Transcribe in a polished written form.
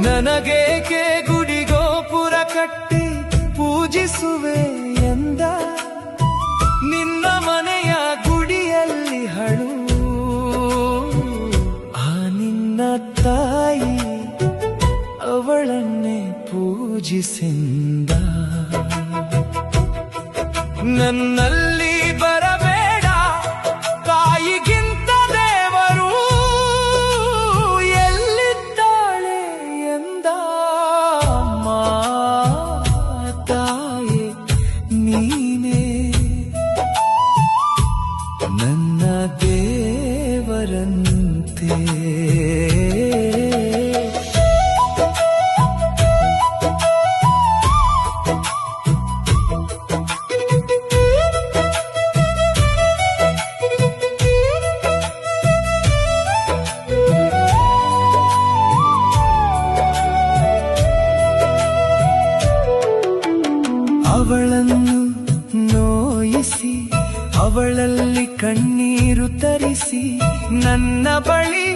ನನಗೇಕೆ ಗುಡಿಗೋಪುರ ಕಟ್ಟಿ ಪೂಜಿಸುವೆ ಎಂದ ನಿನ್ನ ಮನೆಯ ಗುಡಿಯಲ್ಲಿ ಹಳು ಆ ನಿನ್ನ ತಾಯಿ ಅವಳನ್ನೇ ಪೂಜಿಸಿಂದ ನನ್ನಲ್ಲಿ ಬರಬೇಡ ತಾಯಿಗಿಂತ ದೇವರು ಎಲ್ಲಿದ್ದಾಳೆ ಎಂದ ಅಮ್ಮ ತಾಯಿ ನೀನೇ ನನ್ನ ದೇವರಂತೆ ಅವಳನ್ನು ನೋಯಿಸಿ ಅವಳಲ್ಲಿ ಕಣ್ಣೀರು ತರಿಸಿ ನನ್ನ ಬಳಿ